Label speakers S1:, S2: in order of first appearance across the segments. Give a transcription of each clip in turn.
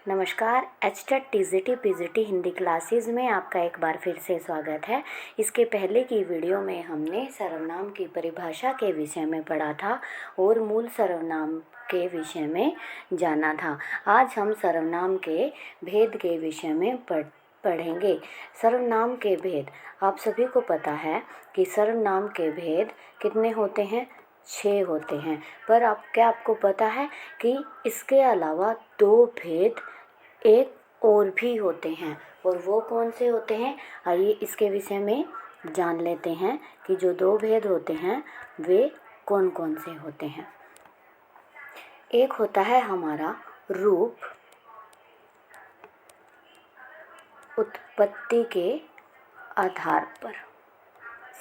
S1: नमस्कार। HTET TGT PGT Hindi classes में आपका एक बार फिर से स्वागत है। इसके पहले की वीडियो में हमने सर्वनाम की परिभाषा के विषय में पढ़ा था और मूल सर्वनाम के विषय में जाना था। आज हम सर्वनाम के भेद के विषय में पढ़ेंगे। सर्वनाम के भेद, आप सभी को पता है कि सर्वनाम के भेद कितने होते हैं? 6 होते हैं। पर आपको पता है कि इसके अलावा 2 भेद एक और भी होते हैं, और वो कौन से होते हैं? आइए इसके विषय में जान लेते हैं कि जो 2 भेद होते हैं वे कौन कौन से होते हैं। एक होता है हमारा रूप उत्पत्ति के आधार पर।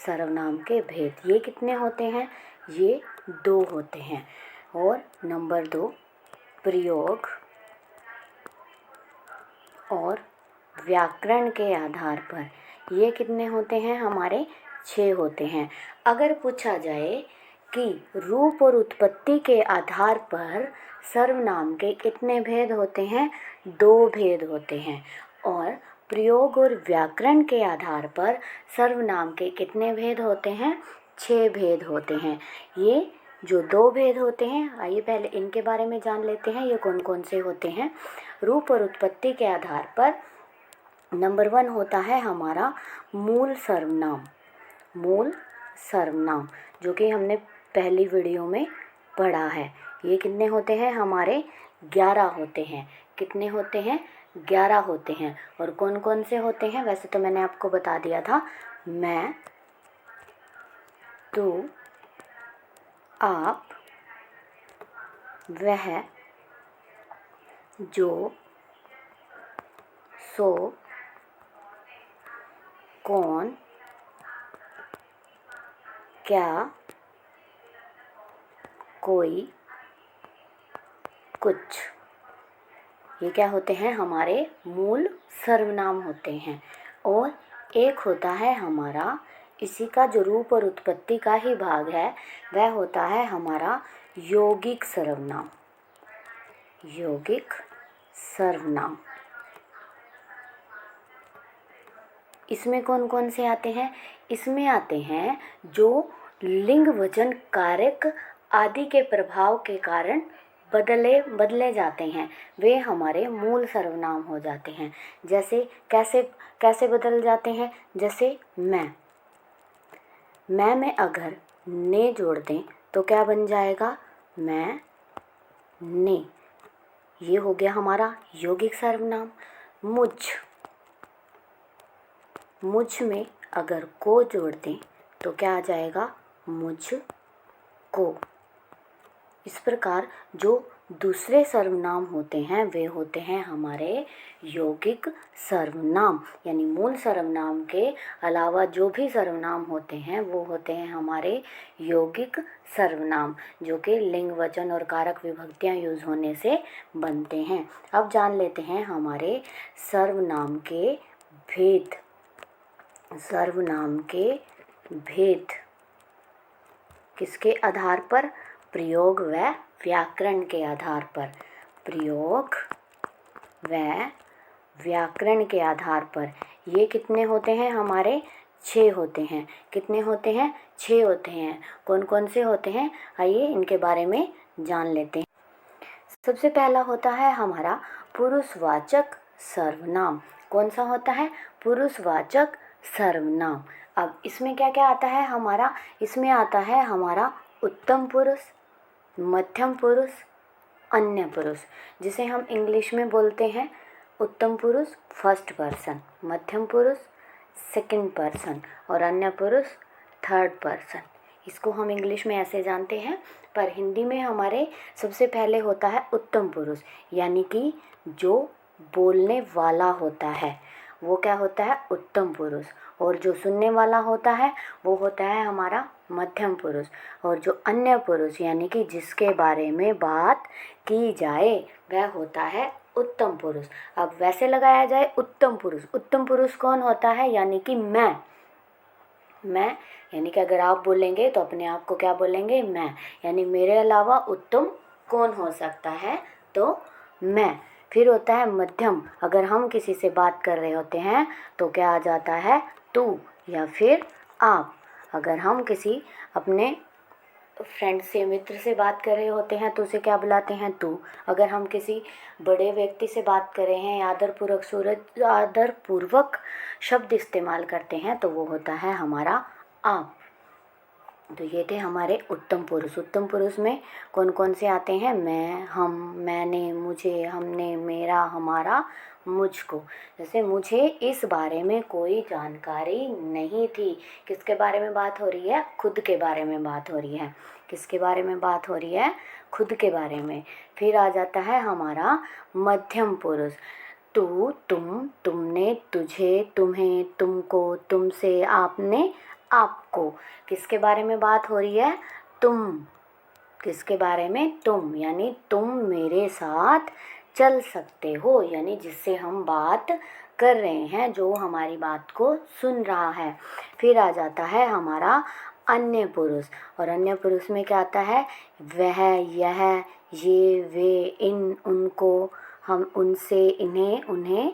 S1: सर्वनाम के भेद ये कितने होते हैं? ये 2 होते हैं। और नंबर 2 प्रयोग और व्याकरण के आधार पर। ये कितने होते हैं? हमारे 6 होते हैं। अगर पूछा जाए कि रूप और उत्पत्ति के आधार पर सर्वनाम के कितने भेद होते हैं? 2 भेद होते हैं। और प्रयोग और व्याकरण के आधार पर सर्वनाम के कितने भेद होते हैं? 6 भेद होते हैं। ये जो 2 भेद होते हैं, आइए पहले इनके बारे में जान लेते हैं। ये कौन कौन से होते हैं? रूप और उत्पत्ति के आधार पर नंबर 1 होता है हमारा मूल सर्वनाम। मूल सर्वनाम जो कि हमने पहली वीडियो में पढ़ा है। ये कितने होते हैं? हमारे 11 होते हैं। कितने होते हैं? 11 होते हैं। और कौन कौन से होते हैं? वैसे तो मैंने आपको बता दिया था। मैं, तू, आप, वह, जो, सो, कौन, क्या, कोई, कुछ। ये क्या होते हैं? हमारे मूल सर्वनाम होते हैं। और एक होता है हमारा, इसी का जो रूप और उत्पत्ति का ही भाग है, वह होता है हमारा यौगिक सर्वनाम। यौगिक सर्वनाम। इसमें कौन कौन से आते हैं? इसमें आते हैं जो लिंग वचन कारक आदि के प्रभाव के कारण बदले जाते हैं, वे हमारे मूल सर्वनाम हो जाते हैं। जैसे कैसे बदल जाते हैं? जैसे मैं में अगर ने जोड़ दें तो क्या बन जाएगा? मैं ने। ये हो गया हमारा यौगिक सर्वनाम। मुझ में अगर को जोड़ दें तो क्या आ जाएगा? मुझ को। इस प्रकार जो दूसरे सर्वनाम होते हैं वे होते हैं हमारे यौगिक सर्वनाम। यानी मूल सर्वनाम के अलावा जो भी सर्वनाम होते हैं वो होते हैं हमारे यौगिक सर्वनाम, जो कि लिंग वचन और कारक विभक्तियां यूज होने से बनते हैं। अब जान लेते हैं हमारे सर्वनाम के भेद। सर्वनाम के भेद किसके आधार पर? प्रयोग व व्याकरण के आधार पर। प्रयोग व व्याकरण के आधार पर ये कितने होते हैं? हमारे 6 होते हैं। कितने होते हैं? 6 होते हैं। कौन कौन से होते हैं? आइए इनके बारे में जान लेते हैं। सबसे पहला होता है हमारा पुरुषवाचक सर्वनाम। कौन सा होता है? पुरुषवाचक सर्वनाम। अब इसमें क्या क्या आता है हमारा? इसमें आता है हमारा उत्तम पुरुष, मध्यम पुरुष, अन्य पुरुष। जिसे हम इंग्लिश में बोलते हैं उत्तम पुरुष फर्स्ट पर्सन, मध्यम पुरुष सेकंड पर्सन और अन्य पुरुष थर्ड पर्सन। इसको हम इंग्लिश में ऐसे जानते हैं, पर हिंदी में हमारे सबसे पहले होता है उत्तम पुरुष, यानी कि जो बोलने वाला होता है वो क्या होता है? उत्तम पुरुष। और जो सुनने वाला होता है वो होता है हमारा मध्यम पुरुष। और जो अन्य पुरुष यानी कि जिसके बारे में बात की जाए वह होता है उत्तम पुरुष। अब वैसे लगाया जाए उत्तम पुरुष। उत्तम पुरुष कौन होता है? यानी कि मैं यानी कि अगर आप बोलेंगे तो अपने आप को क्या बोलेंगे? मैं। यानी मेरे अलावा उत्तम कौन हो सकता है? तो मैं। फिर होता है मध्यम, अगर हम किसी से बात कर रहे होते हैं तो क्या आ जाता है, तू या फिर आप। अगर हम किसी अपने फ्रेंड से, मित्र से बात कर रहे होते हैं तो उसे क्या बुलाते हैं, तू। अगर हम किसी बड़े व्यक्ति से बात कर रहे हैं, आदरपूर्वक शब्द इस्तेमाल करते हैं तो वो होता है हमारा आप। तो ये थे हमारे उत्तम पुरुष। उत्तम पुरुष में कौन कौन से आते हैं, मैं, हम, मैंने, मुझे, हमने, मेरा, हमारा, मुझको। जैसे मुझे इस बारे में कोई जानकारी नहीं थी, किसके बारे में बात हो रही है, खुद के बारे में बात हो रही है। किसके बारे में बात हो रही है, खुद के बारे में। फिर आ जाता है हमारा मध्यम पुरुष, तू, तुम, तुमने, तुझे, तुम्हें, तुमको, तुमसे, आपने, आपको। किसके बारे में बात हो रही है, तुम। किसके बारे में, तुम, यानी तुम मेरे साथ चल सकते हो, यानी जिससे हम बात कर रहे हैं, जो हमारी बात को सुन रहा है। फिर आ जाता है हमारा अन्य पुरुष, और अन्य पुरुष में क्या आता है, वह, यह, ये, वे, इन, उनको, हम, उनसे, इन्हें, उन्हें,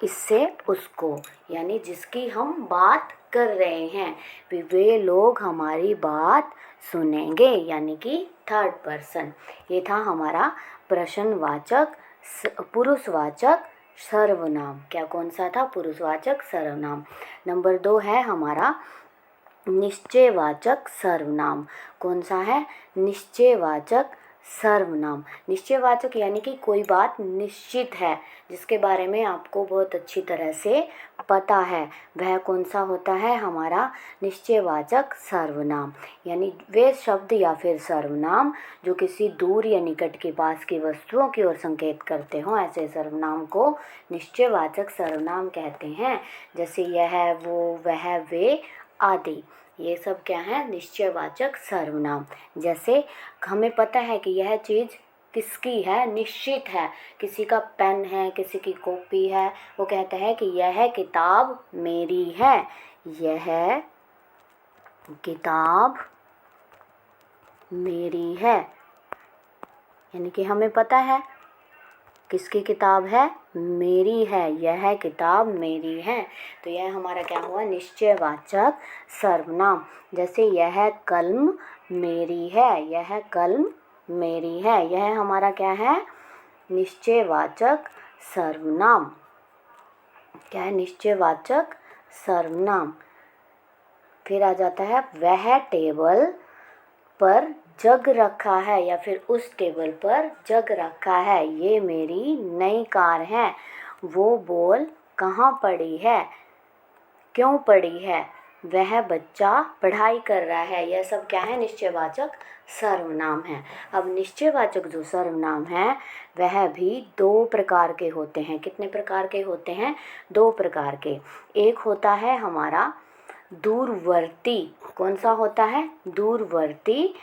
S1: इससे, उसको, यानी जिसकी हम बात कर रहे हैं वे लोग हमारी बात सुनेंगे, यानी कि थर्ड पर्सन। ये था हमारा प्रश्नवाचक पुरुषवाचक सर्वनाम। क्या कौन सा था, पुरुषवाचक सर्वनाम। नंबर 2 है हमारा निश्चयवाचक सर्वनाम। कौन सा है, निश्चयवाचक सर्वनाम। निश्चयवाचक यानी कि कोई बात निश्चित है, जिसके बारे में आपको बहुत अच्छी तरह से पता है, वह कौन सा होता है, हमारा निश्चयवाचक सर्वनाम। यानी वे शब्द या फिर सर्वनाम जो किसी दूर या निकट के पास की वस्तुओं की ओर संकेत करते हों, ऐसे सर्वनाम को निश्चयवाचक सर्वनाम कहते हैं। जैसे यह, वो, वह, वे आदि, ये सब क्या है, निश्चयवाचक सर्वनाम। जैसे हमें पता है कि यह चीज़ किसकी है, निश्चित है, किसी का पेन है, किसी की कॉपी है, वो कहता है कि यह किताब मेरी है, यह किताब मेरी है। यानी कि हमें पता है किसकी किताब है, मेरी है, यह किताब मेरी है। तो यह हमारा क्या हुआ, निश्चयवाचक सर्वनाम। जैसे यह कलम मेरी है, यह कलम मेरी है, यह हमारा क्या है, निश्चयवाचक सर्वनाम। क्या है, निश्चयवाचक सर्वनाम। फिर आ जाता है वह टेबल पर जग रखा है, या फिर उस टेबल पर जग रखा है, ये मेरी नई कार है, वो बॉल कहाँ पड़ी है, क्यों पड़ी है, वह बच्चा पढ़ाई कर रहा है। यह सब क्या है, निश्चयवाचक सर्वनाम है। अब निश्चयवाचक जो सर्वनाम है वह भी 2 प्रकार के होते हैं। कितने प्रकार के होते हैं, 2 प्रकार के। एक होता है हमारा दूरवर्ती। कौन सा होता है, दूरवर्ती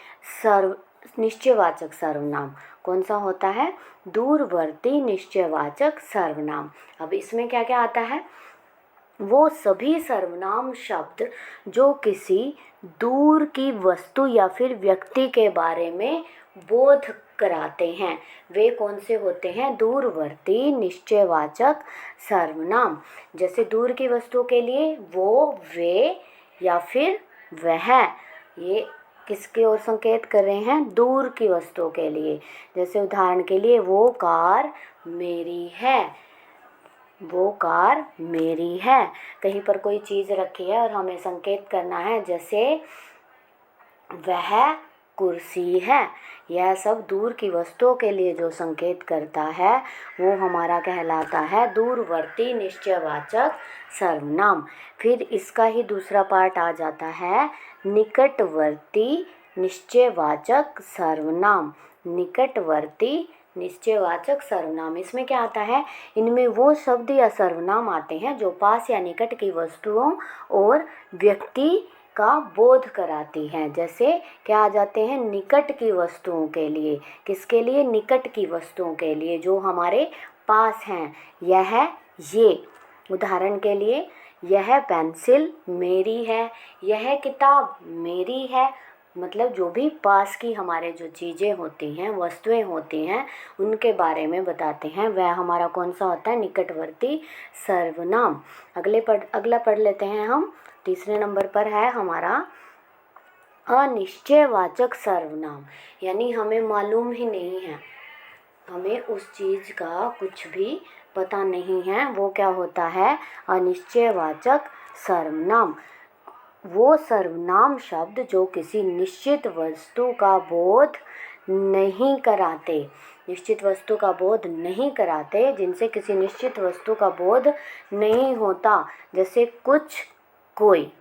S1: निश्चयवाचक सर्वनाम। कौन सा होता है, दूरवर्ती निश्चयवाचक सर्वनाम। अब इसमें क्या क्या आता है, वो सभी सर्वनाम शब्द जो किसी दूर की वस्तु या फिर व्यक्ति के बारे में बोध कराते हैं, वे कौन से होते हैं, दूरवर्ती निश्चयवाचक सर्वनाम। जैसे दूर की वस्तु के लिए वो, वे या फिर वह, ये किसकी ओर संकेत कर रहे हैं, दूर की वस्तुओं के लिए। जैसे उदाहरण के लिए वो कार मेरी है, वो कार मेरी है। कहीं पर कोई चीज़ रखी है और हमें संकेत करना है, जैसे वह कुर्सी है, यह सब दूर की वस्तुओं के लिए जो संकेत करता है वो हमारा कहलाता है दूरवर्ती निश्चयवाचक सर्वनाम। फिर इसका ही दूसरा पार्ट आ जाता है निकटवर्ती निश्चयवाचक सर्वनाम। निकटवर्ती निश्चयवाचक सर्वनाम, इसमें क्या आता है, इनमें वो शब्द या सर्वनाम आते हैं जो पास या निकट की वस्तुओं और व्यक्ति का बोध कराती हैं। जैसे क्या आ जाते हैं, निकट की वस्तुओं के लिए। किसके लिए, निकट की वस्तुओं के लिए जो हमारे पास हैं। यह, ये, उदाहरण के लिए यह पेंसिल मेरी है, यह किताब मेरी है, मतलब जो भी पास की हमारे जो चीज़ें होती हैं, वस्तुएं होती हैं, उनके बारे में बताते हैं। वह हमारा कौन सा होता है? निकटवर्ती सर्वनाम। अगला पढ़ लेते हैं हम। तीसरे नंबर पर है हमारा अनिश्चयवाचक सर्वनाम, यानी हमें मालूम ही नहीं है, हमें उस चीज़ का कुछ भी पता नहीं है, वो क्या होता है? अनिश्चयवाचक सर्वनाम। वो सर्वनाम शब्द जो किसी निश्चित वस्तु का बोध नहीं कराते, निश्चित वस्तु का बोध नहीं कराते, जिनसे किसी निश्चित वस्तु का बोध नहीं होता, जैसे कुछ, कोई,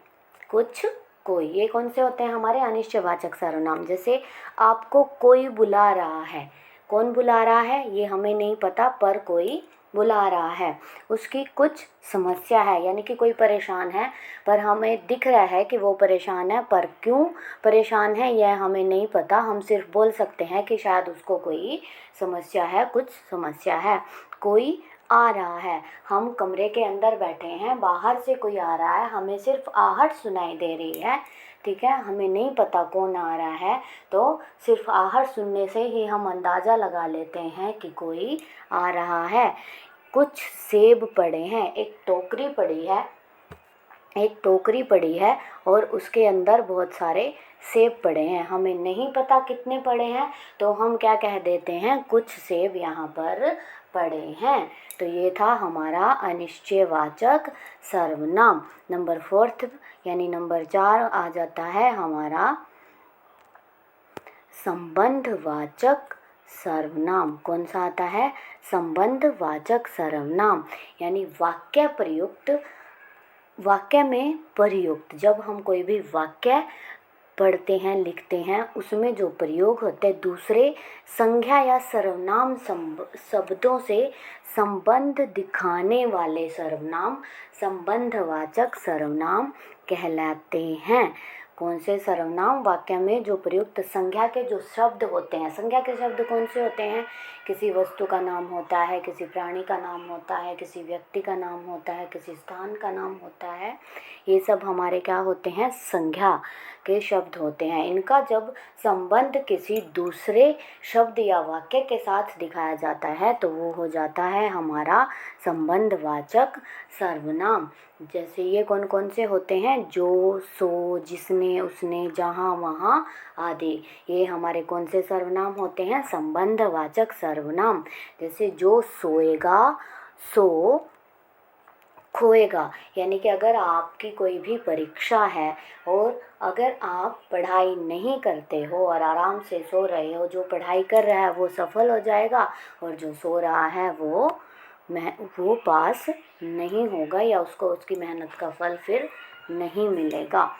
S1: कुछ, कोई, ये कौन से होते हैं? हमारे अनिश्चयवाचक सर्वनाम। जैसे आपको कोई बुला रहा है, कौन बुला रहा है ये हमें नहीं पता, पर कोई बुला रहा है। उसकी कुछ समस्या है, यानी कि कोई परेशान है, पर हमें दिख रहा है कि वो परेशान है, पर क्यों परेशान है यह हमें नहीं पता। हम सिर्फ बोल सकते हैं कि शायद उसको कोई समस्या है, कुछ समस्या है। कोई आ रहा है, हम कमरे के अंदर बैठे हैं, बाहर से कोई आ रहा है, हमें सिर्फ आहट सुनाई दे रही है, ठीक है, हमें नहीं पता कौन आ रहा है, तो सिर्फ आहट सुनने से ही हम अंदाज़ा लगा लेते हैं कि कोई आ रहा है। कुछ सेब पड़े हैं, एक टोकरी पड़ी है और उसके अंदर बहुत सारे सेब पड़े हैं, हमें नहीं पता कितने पड़े हैं, तो हम क्या कह देते हैं? कुछ सेब यहाँ पर पड़े हैं। तो ये था हमारा अनिश्चयवाचक सर्वनाम। नंबर 4 यानी नंबर 4 आ जाता है हमारा संबंधवाचक सर्वनाम। कौन सा आता है? संबंधवाचक सर्वनाम, यानी वाक्य में प्रयुक्त। जब हम कोई भी वाक्य पढ़ते हैं, लिखते हैं, उसमें जो प्रयोग होते हैं दूसरे संज्ञा या सर्वनाम शब्दों से संबंध दिखाने वाले सर्वनाम संबंधवाचक सर्वनाम कहलाते हैं। कौन से सर्वनाम? वाक्य में जो प्रयुक्त संज्ञा के जो शब्द होते हैं। संज्ञा के शब्द कौन से होते हैं? किसी वस्तु का नाम होता है, किसी प्राणी का नाम होता है, किसी व्यक्ति का नाम होता है, किसी स्थान का नाम होता है, ये सब हमारे क्या होते हैं? संज्ञा के शब्द होते हैं। इनका जब संबंध किसी दूसरे शब्द या वाक्य के साथ दिखाया जाता है तो वो हो जाता है हमारा संबंधवाचक सर्वनाम। जैसे ये कौन कौन से होते हैं? जो, सो, जिसने, उसने, जहाँ, वहाँ आदि, ये हमारे कौन से सर्वनाम होते हैं? संबंधवाचक सर्वनाम। जैसे जो सोएगा सो खोएगा, यानी कि अगर आपकी कोई भी परीक्षा है और अगर आप पढ़ाई नहीं करते हो और आराम से सो रहे हो, जो पढ़ाई कर रहा है वो सफल हो जाएगा और जो सो रहा है वो पास नहीं होगा या उसको उसकी मेहनत का फल फिर नहीं मिलेगा।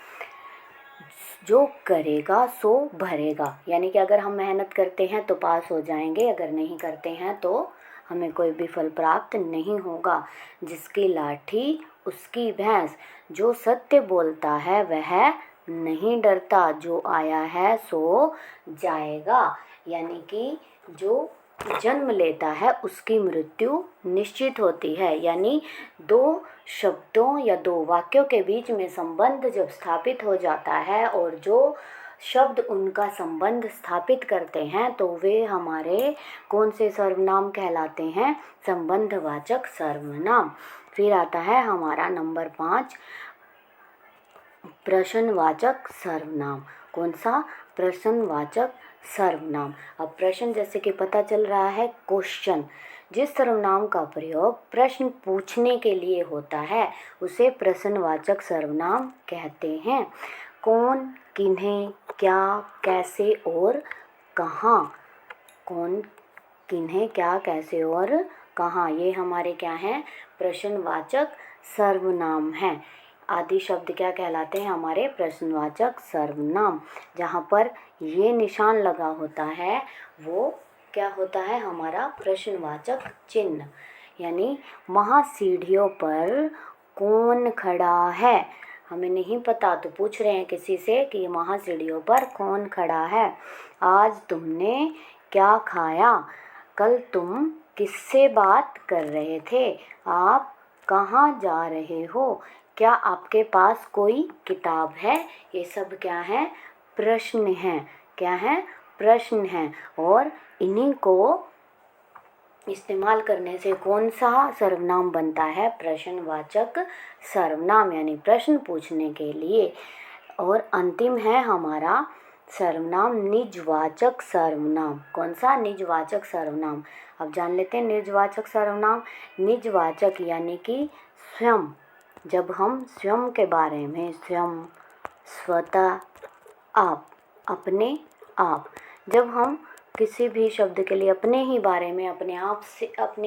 S1: जो करेगा सो भरेगा, यानी कि अगर हम मेहनत करते हैं तो पास हो जाएंगे, अगर नहीं करते हैं तो हमें कोई भी फल प्राप्त नहीं होगा। जिसकी लाठी उसकी भैंस, जो सत्य बोलता है वह नहीं डरता, जो आया है सो जाएगा, यानी कि जो जन्म लेता है उसकी मृत्यु निश्चित होती है। यानी दो शब्दों या दो वाक्यों के बीच में संबंध जब स्थापित हो जाता है और जो शब्द उनका संबंध स्थापित करते हैं तो वे हमारे कौन से सर्वनाम कहलाते हैं? संबंधवाचक सर्वनाम। फिर आता है हमारा नंबर 5 प्रश्नवाचक सर्वनाम। कौन सा? प्रश्नवाचक सर्वनाम। अब प्रश्न जैसे कि पता चल रहा है क्वेश्चन, जिस सर्वनाम का प्रयोग प्रश्न पूछने के लिए होता है उसे प्रश्नवाचक सर्वनाम कहते हैं। कौन, किन्हें, क्या, कैसे और कहाँ। कौन, किन्हें, क्या, कैसे और कहाँ, ये हमारे क्या हैं? प्रश्नवाचक सर्वनाम हैं। आदि शब्द क्या कहलाते हैं? हमारे प्रश्नवाचक सर्वनाम। जहाँ पर ये निशान लगा होता है वो क्या होता है? हमारा प्रश्नवाचक चिन्ह। यानी महासीढ़ियों पर कौन खड़ा है, हमें नहीं पता तो पूछ रहे हैं किसी से कि महासीढ़ियों पर कौन खड़ा है। आज तुमने क्या खाया, कल तुम किससे बात कर रहे थे, आप कहाँ जा रहे हो, क्या आपके पास कोई किताब है, ये सब क्या है? प्रश्न हैं। क्या हैं? प्रश्न हैं। और इन्हीं को इस्तेमाल करने से कौन सा सर्वनाम बनता है? प्रश्नवाचक सर्वनाम, यानी प्रश्न पूछने के लिए। और अंतिम है हमारा सर्वनाम निजवाचक सर्वनाम। कौन सा? निजवाचक सर्वनाम। अब जान लेते हैं निजवाचक सर्वनाम। निजवाचक यानी कि स्वयं, जब हम स्वयं के बारे में, स्वयं, स्वतः, आप, अपने आप, जब हम किसी भी शब्द के लिए अपने ही बारे में, अपने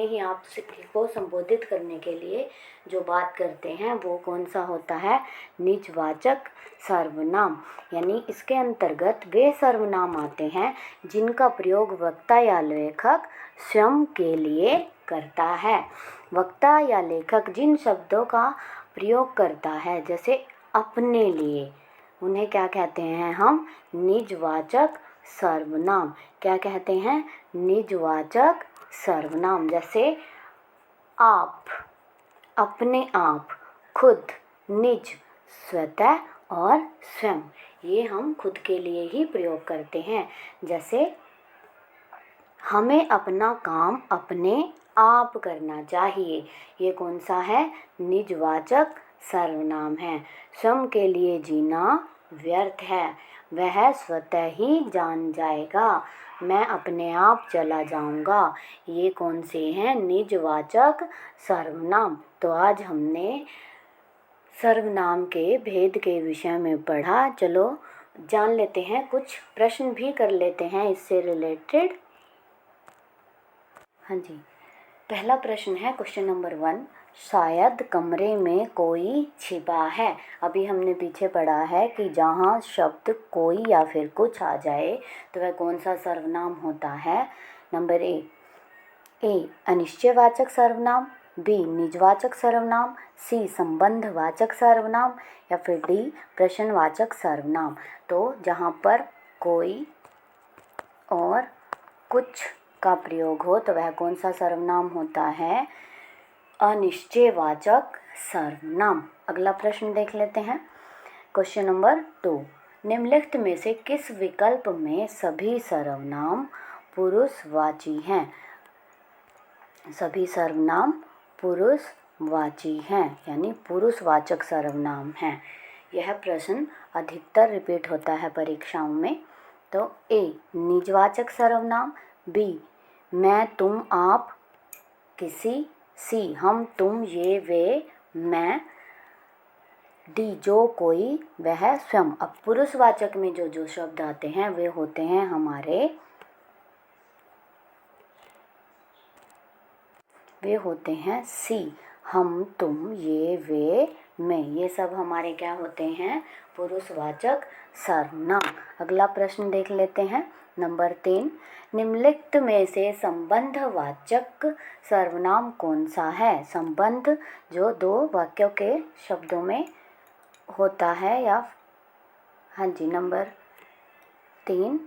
S1: ही आप से को संबोधित करने के लिए जो बात करते हैं वो कौन सा होता है? निजवाचक सर्वनाम। यानी इसके अंतर्गत वे सर्वनाम आते हैं जिनका प्रयोग वक्ता या लेखक स्वयं के लिए करता है। वक्ता या लेखक जिन शब्दों का प्रयोग करता है, जैसे अपने लिए, उन्हें क्या कहते हैं हम? निजवाचक सर्वनाम। क्या कहते हैं? निजवाचक सर्वनाम। जैसे आप, अपने आप, खुद, निज, स्वतः और स्वयं, ये हम खुद के लिए ही प्रयोग करते हैं। जैसे हमें अपना काम अपने आप करना चाहिए, ये कौन सा है? निजवाचक सर्वनाम है। स्वयं के लिए जीना व्यर्थ है, वह स्वतः ही जान जाएगा, मैं अपने आप चला जाऊंगा, ये कौन से हैं? निजवाचक सर्वनाम। तो आज हमने सर्वनाम के भेद के विषय में पढ़ा। चलो जान लेते हैं, कुछ प्रश्न भी कर लेते हैं इससे रिलेटेड। हाँ जी, पहला प्रश्न है क्वेश्चन नंबर 1, शायद कमरे में कोई छिपा है। अभी हमने पीछे पढ़ा है कि जहाँ शब्द कोई या फिर कुछ आ जाए तो वह कौन सा सर्वनाम होता है? नंबर ए अनिश्चयवाचक सर्वनाम, बी निजवाचक सर्वनाम, सी संबंधवाचक सर्वनाम या फिर डी प्रश्नवाचक सर्वनाम। तो जहाँ पर कोई और कुछ का प्रयोग हो तो वह कौन सा सर्वनाम होता है? अनिश्चयवाचक सर्वनाम। अगला प्रश्न देख लेते हैं, क्वेश्चन नंबर 2, निम्नलिखित में से किस विकल्प में सभी सर्वनाम पुरुषवाची हैं? सभी सर्वनाम पुरुषवाची हैं, यानी पुरुषवाचक सर्वनाम हैं। यह प्रश्न अधिकतर रिपीट होता है परीक्षाओं में। तो ए निजवाचक सर्वनाम, बी मैं, तुम, आप, किसी, सी हम, तुम, ये, वे, मैं, डी जो, कोई, वह, स्वयं। अब पुरुषवाचक में जो जो शब्द आते हैं वे होते हैं हमारे, वे होते हैं सी हम, तुम, ये, वे, मैं, ये सब हमारे क्या होते हैं? पुरुषवाचक सर्वनाम। अगला प्रश्न देख लेते हैं, नंबर 3, निम्नलिखित में से संबंधवाचक सर्वनाम कौन सा है? संबंध जो दो वाक्यों के शब्दों में होता है, या हाँ जी, नंबर 3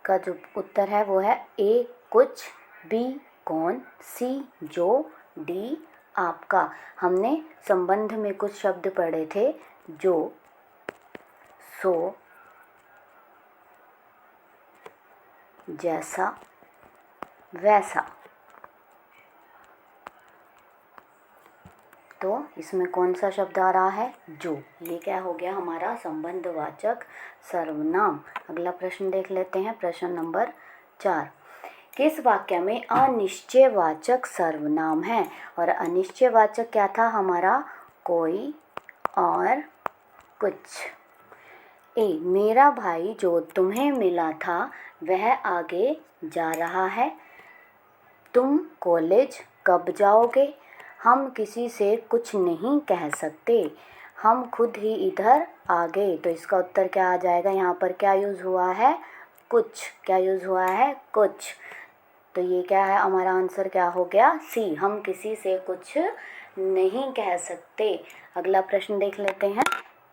S1: का जो उत्तर है वो है ए कुछ, बी कौन, सी जो, डी आपका। हमने संबंध में कुछ शब्द पढ़े थे, जो, सो, जैसा, वैसा। तो इसमें कौन सा शब्द आ रहा है? जो। ये क्या हो गया हमारा? संबंधवाचक सर्वनाम। अगला प्रश्न देख लेते हैं, प्रश्न नंबर 4, किस वाक्य में अनिश्चयवाचक सर्वनाम है? और अनिश्चयवाचक क्या था हमारा? कोई और कुछ। ए मेरा भाई जो तुम्हें मिला था वह आगे जा रहा है, तुम कॉलेज कब जाओगे, हम किसी से कुछ नहीं कह सकते, हम खुद ही इधर आ गए। तो इसका उत्तर क्या आ जाएगा? यहाँ पर क्या यूज़ हुआ है? कुछ। क्या यूज़ हुआ है? कुछ। तो ये क्या है हमारा आंसर? क्या हो गया? सी हम किसी से कुछ नहीं कह सकते। अगला प्रश्न देख लेते हैं,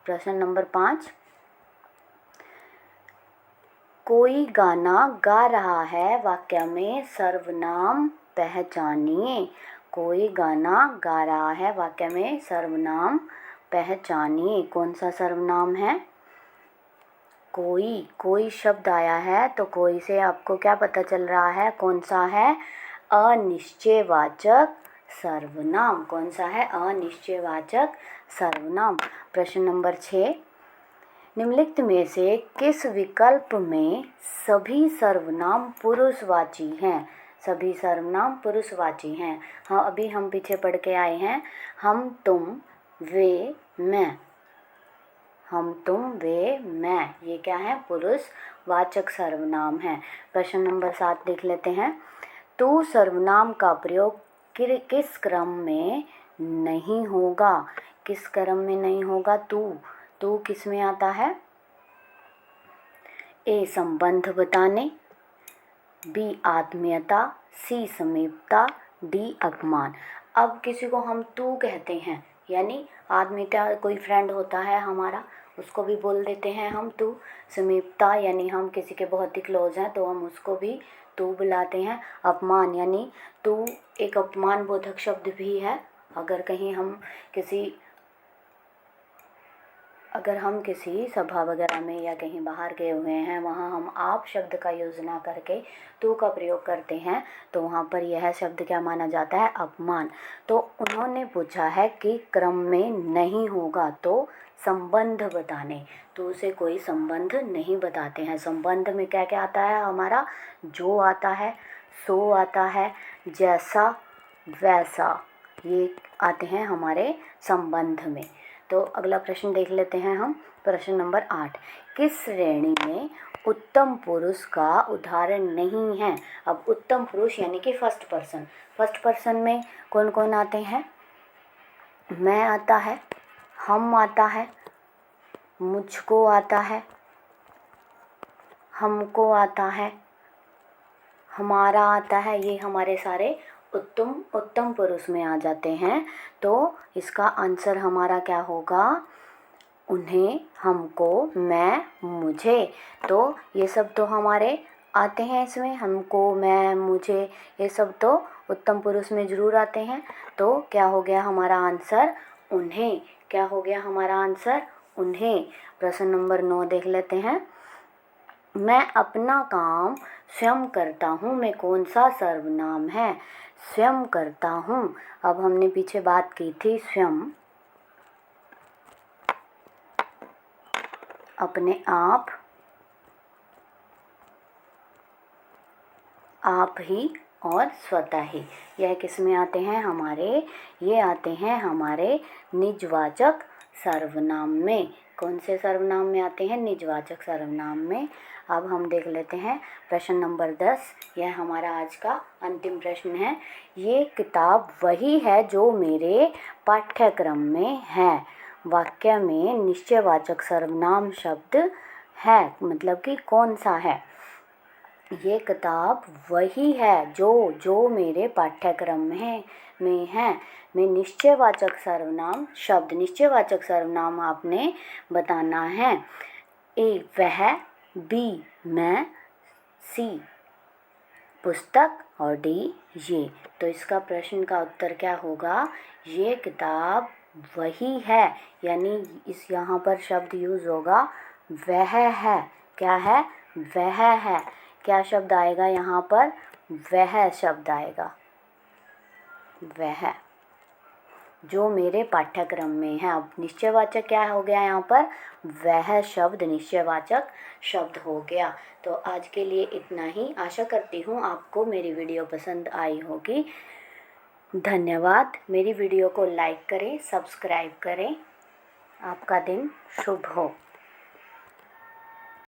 S1: प्रश्न नंबर 5, कोई गाना गा रहा है वाक्य में सर्वनाम पहचानिए। कोई गाना गा रहा है वाक्य में सर्वनाम पहचानिए। कौन सा सर्वनाम है? कोई शब्द आया है, तो कोई से आपको क्या पता चल रहा है, कौन सा है, अनिश्चयवाचक सर्वनाम। कौन सा है, अनिश्चयवाचक सर्वनाम। प्रश्न नंबर 6, निम्नलिखित में से किस विकल्प में सभी सर्वनाम पुरुषवाची हैं। सभी सर्वनाम पुरुषवाची हैं। हाँ, अभी हम पीछे पढ़ के आए हैं, हम तुम वे मैं। हम तुम वे मैं, ये क्या है, पुरुषवाचक सर्वनाम है। प्रश्न नंबर 7 देख लेते हैं। तू सर्वनाम का प्रयोग किस क्रम में नहीं होगा। किस क्रम में नहीं होगा तू किस में आता है, ए संबंध बताने, बी आत्मीयता, सी समीपता, डी अपमान। अब किसी को हम तू कहते हैं, यानी आत्मीयता, कोई फ्रेंड होता है हमारा, उसको भी बोल देते हैं हम तू। समीपता यानी हम किसी के बहुत ही क्लोज हैं तो हम उसको भी तू बुलाते हैं। अपमान यानी तू एक अपमान बोधक शब्द भी है। अगर कहीं हम किसी सभा वगैरह में या कहीं बाहर गए हुए हैं, वहाँ हम आप शब्द का यूज़ ना करके तू का प्रयोग करते हैं, तो वहाँ पर यह शब्द क्या माना जाता है, अपमान। तो उन्होंने पूछा है कि क्रम में नहीं होगा, तो संबंध बताने। तू से कोई संबंध नहीं बताते हैं। संबंध में क्या क्या आता है हमारा, जो आता है, सो आता है, जैसा वैसा, ये आते हैं हमारे संबंध में। तो अगला प्रश्न देख लेते हैं हम। प्रश्न नंबर 8, किस श्रेणी में उत्तम पुरुष का उदाहरण नहीं है। अब उत्तम पुरुष यानी कि फर्स्ट पर्सन में कौन कौन आते हैं, मैं आता है, हम आता है, मुझको आता है, हमको आता है, हमारा आता है। ये हमारे सारे उत्तम पुरुष में आ जाते हैं। तो इसका आंसर हमारा क्या होगा, उन्हें, हमको, मैं, मुझे। तो ये सब तो हमारे आते हैं इसमें, हमको, मैं, मुझे, ये सब तो उत्तम पुरुष में ज़रूर आते हैं। तो क्या हो गया हमारा आंसर, उन्हें। क्या हो गया हमारा आंसर, उन्हें। प्रश्न नंबर 9 देख लेते हैं। मैं अपना काम स्वयं करता हूँ में कौन सा सर्वनाम है। स्वयं करता हूँ, अब हमने पीछे बात की थी स्वयं, अपने आप ही और स्वतः ही। यह किस में आते हैं हमारे, ये आते हैं हमारे निजवाचक सर्वनाम में। कौन से सर्वनाम में आते हैं, निजवाचक सर्वनाम में। अब हम देख लेते हैं प्रश्न नंबर 10, यह हमारा आज का अंतिम प्रश्न है। ये किताब वही है जो मेरे पाठ्यक्रम में है। वाक्य में निश्चयवाचक सर्वनाम शब्द है, मतलब कि कौन सा है। ये किताब वही है जो मेरे पाठ्यक्रम में है। में निश्चयवाचक सर्वनाम शब्द, निश्चयवाचक सर्वनाम आपने बताना है। ए वह, बी मैं, सी पुस्तक और डी ये। तो इसका प्रश्न का उत्तर क्या होगा, ये किताब वही है, यानी इस यहाँ पर शब्द यूज़ होगा वह है। क्या है, वह है। क्या शब्द आएगा यहाँ पर, वह शब्द आएगा, वह, जो मेरे पाठ्यक्रम में है। अब निश्चयवाचक क्या हो गया यहाँ पर, वह शब्द निश्चयवाचक शब्द हो गया। तो आज के लिए इतना ही। आशा करती हूँ आपको मेरी वीडियो पसंद आई होगी। धन्यवाद। मेरी वीडियो को लाइक करें, सब्सक्राइब करें। आपका दिन शुभ हो।